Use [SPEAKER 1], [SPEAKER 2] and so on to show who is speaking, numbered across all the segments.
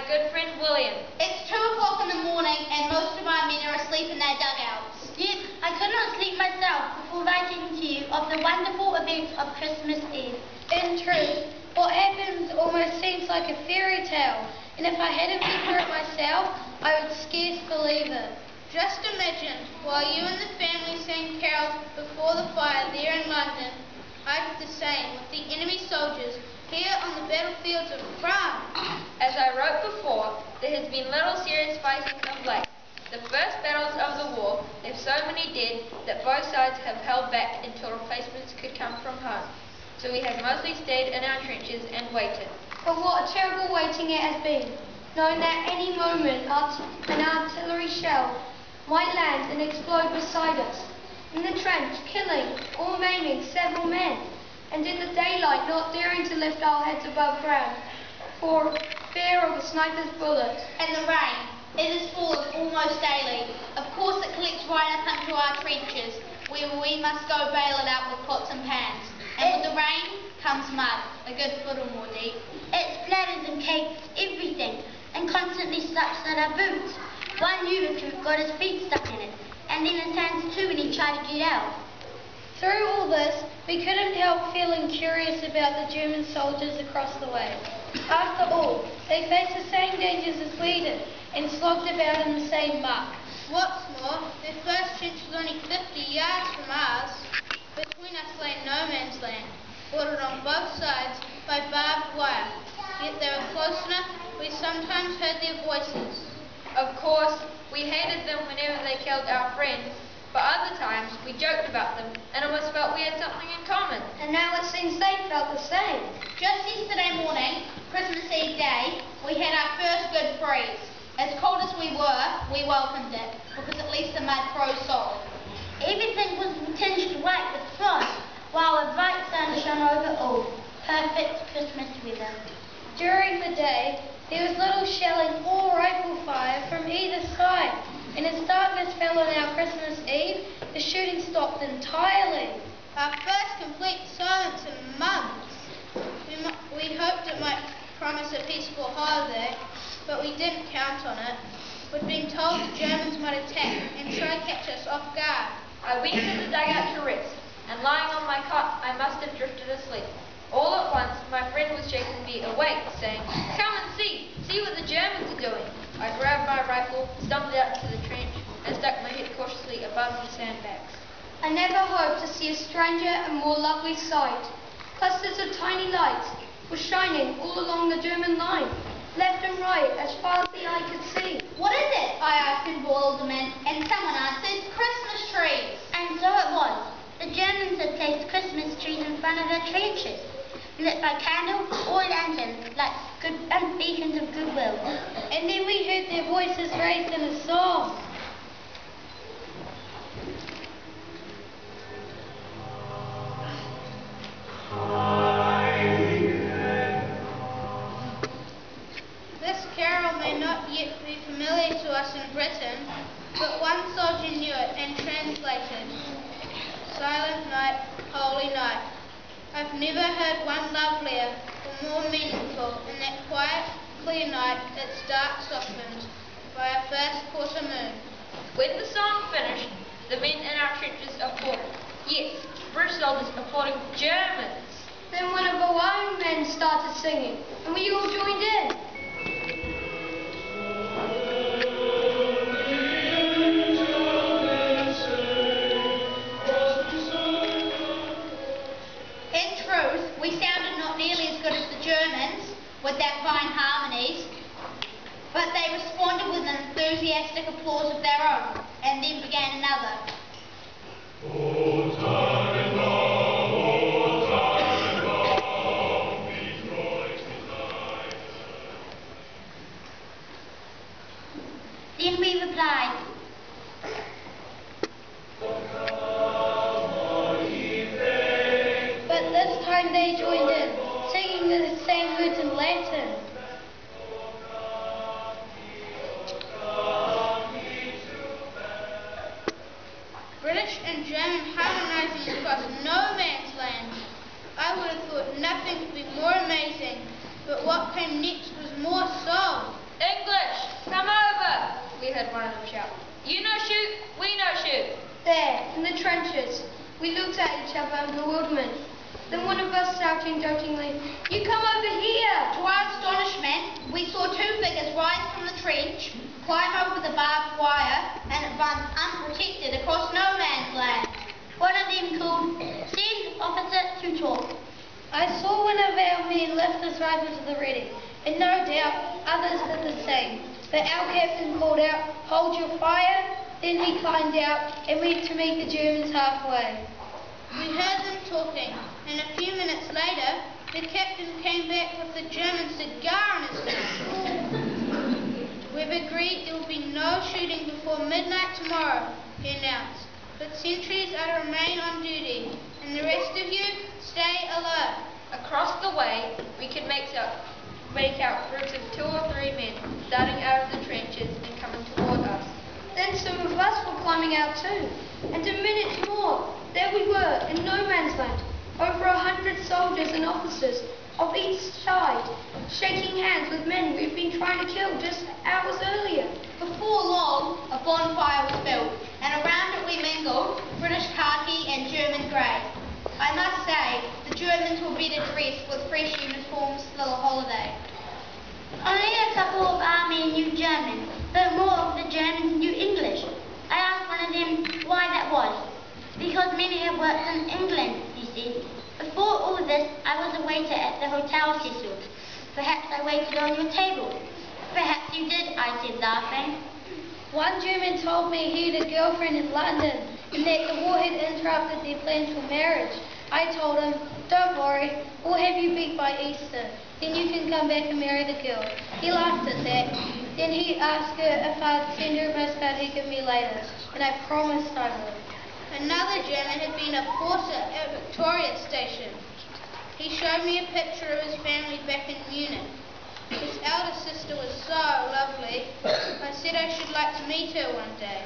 [SPEAKER 1] good friend William.
[SPEAKER 2] It's 2 o'clock in the morning and most of our men are asleep in their dugouts.
[SPEAKER 3] Yes, I could not sleep myself before writing to you of the wonderful events of Christmas Eve.
[SPEAKER 4] In truth, what happens almost seems like a fairy tale, and if I hadn't been through it myself, I would scarce believe it.
[SPEAKER 2] Just imagine, while you and the family sang carols before the fire there in London, I did the same with the enemy soldiers here on the battlefields of France.
[SPEAKER 1] As I wrote before, there has been little serious fighting of late. The first battles of the war left so many dead that both sides have held back until replacements could come from home. So we have mostly stayed in our trenches and waited.
[SPEAKER 4] But what a terrible waiting it has been, knowing that any moment an artillery shell might land and explode beside us, in the trench killing or maiming several men, and in the daylight not daring to lift our heads above ground for fear of a sniper's bullet.
[SPEAKER 2] And the rain, it has fallen almost daily. Of course it collects right up into our trenches, where we must go bail it out with pots and pans. And with the rain comes mud, a good foot or more deep.
[SPEAKER 3] It splatters and cakes everything and constantly sucks at our boots. One new recruit got his feet stuck in it, and then his hands too when he tried to get out.
[SPEAKER 4] Through all this, we couldn't help feeling curious about the German soldiers across the way. After all, they faced the same dangers as we did, and slogged about in the same muck.
[SPEAKER 2] What's more, their first trench was only 50 yards from ours. Between us lay no man's land, bordered on both sides by barbed wire. Yet they were close enough, we sometimes heard their voices.
[SPEAKER 1] Of course, we hated them whenever they killed our friends, but other times we joked about them and almost felt we had something in common.
[SPEAKER 4] And now it seems they felt the same.
[SPEAKER 2] Just yesterday morning, Christmas Eve day, we had our first good freeze. As cold as we were, we welcomed it, because at least the mud froze solid.
[SPEAKER 3] Everything was tinged white with frost, while a bright sun shone over all. Perfect Christmas weather.
[SPEAKER 4] During the day, there was little shelling or rifle fire from either side, and as darkness fell on our Christmas Eve, the shooting stopped entirely.
[SPEAKER 2] Our first complete silence in months. We hoped it might promise a peaceful holiday, but we didn't count on it. We'd been told the Germans might attack and try to catch us off guard.
[SPEAKER 1] I went to the dugout to rest, and lying on my cot, I must have drifted asleep. All at once, my friend was shaking me awake, saying, "Come and see what the Germans are doing." I grabbed my rifle, stumbled out into the trench, and stuck my head cautiously above the sandbags.
[SPEAKER 4] I never hoped to see a stranger and more lovely sight. Clusters of tiny lights were shining all along the German line, left and right, as far as the eye could see.
[SPEAKER 2] "What is it?" I asked in bewilderment, and someone answered, "Christmas trees."
[SPEAKER 3] And so it was. The Germans had placed Christmas trees in front of their trenches, lit by candle or lantern, like good beacons of goodwill.
[SPEAKER 4] And then we heard their voices raised in a song.
[SPEAKER 2] This carol may not yet be familiar to us in Britain, but one soldier knew it and translated. Silent night, holy night. I've never heard one lovelier or more meaningful in that quiet, clear night, its dark softened by a first quarter moon.
[SPEAKER 1] When the song finished, the men in our trenches applauded. Yes, British soldiers applauding Germans.
[SPEAKER 4] Then one of our own men started singing, and we all joined in.
[SPEAKER 2] We sounded not nearly as good as the Germans, with their fine harmonies, but they responded with an enthusiastic applause of their own, and then began another.
[SPEAKER 3] Then we replied,
[SPEAKER 4] But this time they joined in, singing the same words in Latin.
[SPEAKER 2] British and German harmonizing across no man's land. I would have thought nothing could be more amazing, but what came next was more so.
[SPEAKER 1] one of them shouted. You no shoot, we no shoot.
[SPEAKER 4] There, in the trenches, we looked at each other in bewilderment. Then one of us shouting doubtingly, "You come over here!"
[SPEAKER 2] To our astonishment, we saw two figures rise from the trench, climb over the barbed wire, and advance unprotected across no man's land.
[SPEAKER 3] One of them called, "Send officer to talk."
[SPEAKER 4] I saw one of our men lift his rifle to the ready, and no doubt others did the same. But our captain called out, "Hold your fire!" Then he climbed out and went to meet the Germans halfway.
[SPEAKER 2] We heard them talking, and a few minutes later, the captain came back with a German cigar in his mouth. We've agreed there will be no shooting before midnight tomorrow, he announced. But sentries are to remain on duty, and the rest of you, stay alert.
[SPEAKER 1] Across the way, we could make out groups of 2 or 3 men starting out of the trenches and coming toward us.
[SPEAKER 4] Then some of us were climbing out too, and in minutes more, there we were in no man's land, over 100 soldiers and officers of each side, shaking hands with men we've been trying to kill just hours earlier.
[SPEAKER 2] Before long, a bonfire was built, and around it we mingled British khaki and German grey. I must say, the Germans were better dressed with fresh uniforms for the holiday.
[SPEAKER 3] Only a couple of our men knew German, but more of the Germans knew English. I asked one of them why that was. Because many have worked in England, he said. Before all this, I was a waiter at the Hotel Cecil. Perhaps I waited on your table. Perhaps you did, I said, laughing.
[SPEAKER 4] One German told me he had a girlfriend in London and that the war had interrupted their plans for marriage. I told him, "Don't worry, we'll have you back by Easter. Then you can come back and marry the girl." He laughed at that. Then he asked her if I'd send her a postcard he'd give me later, and I promised I would.
[SPEAKER 2] Another German had been a porter at Victoria Station. He showed me a picture of his family back in Munich. His elder sister was so lovely. I said I should like to meet her one day.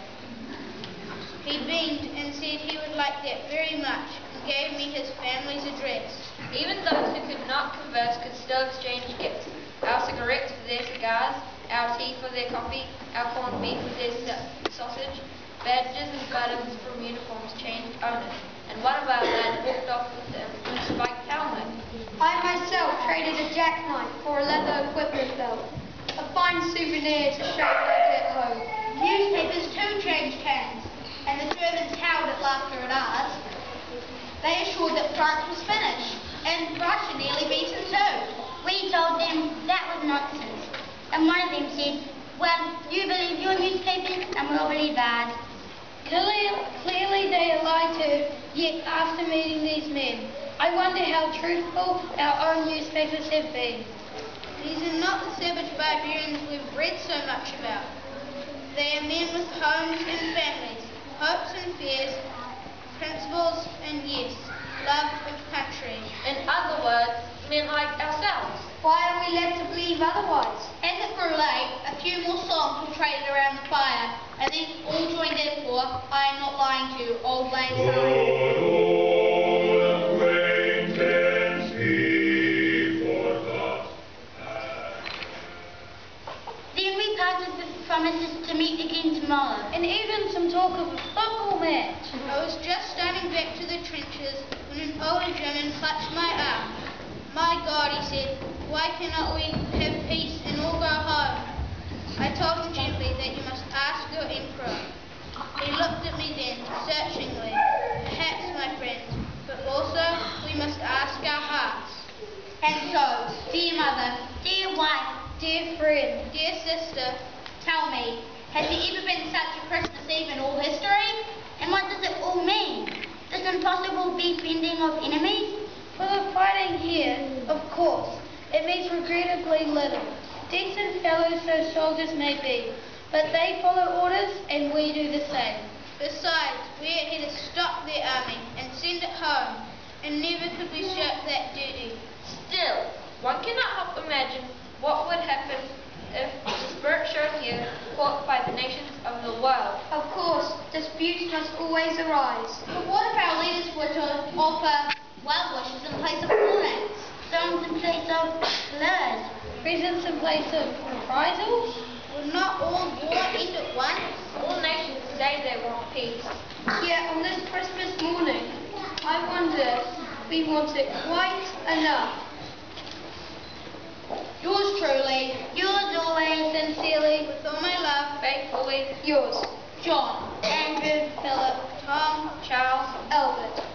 [SPEAKER 2] He beamed and said he would like that very much and gave me his family's address.
[SPEAKER 1] Even those who could not converse could still exchange gifts. Our cigarettes for their cigars, our tea for their coffee, our corned beef for their sausage. Badges and buttons from uniforms changed owners, and one of our lads walked off with a spiked helmet.
[SPEAKER 4] I myself traded a jackknife for a leather equipment belt, a fine souvenir to show back at home.
[SPEAKER 2] Newspapers too changed hands, and the Germans howled at laughter at ours. They assured that France was finished, and Russia nearly beaten too.
[SPEAKER 3] We told them that was nonsense. And one of them said, "Well, you believe your newspapers and we'll believe ours."
[SPEAKER 4] Clearly they are lied to, yet after meeting these men, I wonder how truthful our own newspapers have been.
[SPEAKER 2] These are not the savage barbarians we've read so much about. They are men with homes and families, hopes and fears, principles and, yes, love of country.
[SPEAKER 1] In other words, men like ourselves.
[SPEAKER 4] Why are we led to believe otherwise?
[SPEAKER 2] As it grew late, a few more songs were traded around the fire, and then all joined in for "I Am Not Lying to You," Old Lang Syne.
[SPEAKER 3] Then we parted with promises to meet again tomorrow.
[SPEAKER 4] And even some talk of a football match.
[SPEAKER 2] I was just starting back to the trenches when an older German clutched my arm. "My God," he said, "why cannot we have peace and all go home?" I told him gently that you must ask your emperor. He looked at me then, searchingly. "Perhaps, my friend, but also we must ask our hearts." And so, dear mother,
[SPEAKER 3] Dear wife,
[SPEAKER 2] dear friend, dear sister, tell me, has there ever been such a Christmas Eve in all history?
[SPEAKER 3] and what does it all mean? This impossible befriending of enemies?
[SPEAKER 4] For the fighting here, of course, it means regrettably little. Decent fellows those soldiers may be, but they follow orders and we do the same.
[SPEAKER 2] Besides, we are here to stop their army and send it home, and never could we shirk that duty.
[SPEAKER 1] Still, one cannot help imagine what would happen if the spirit showed here, fought by the nations of the world.
[SPEAKER 4] Of course, disputes must always arise.
[SPEAKER 2] But what if our leaders were to offer well wishes in place of warnings?
[SPEAKER 3] Songs in place of blurs?
[SPEAKER 4] Presents in place of reprisals?
[SPEAKER 2] Will not all war eat at once?
[SPEAKER 1] All nations say they want peace.
[SPEAKER 4] Yet on this Christmas morning, I wonder if we want it quite enough.
[SPEAKER 2] Yours truly,
[SPEAKER 3] Yours always,
[SPEAKER 2] sincerely, with all my love,
[SPEAKER 1] Faithfully,
[SPEAKER 4] Yours,
[SPEAKER 2] John,
[SPEAKER 3] Andrew.
[SPEAKER 2] Philip, Tom,
[SPEAKER 1] Charles.
[SPEAKER 4] Albert.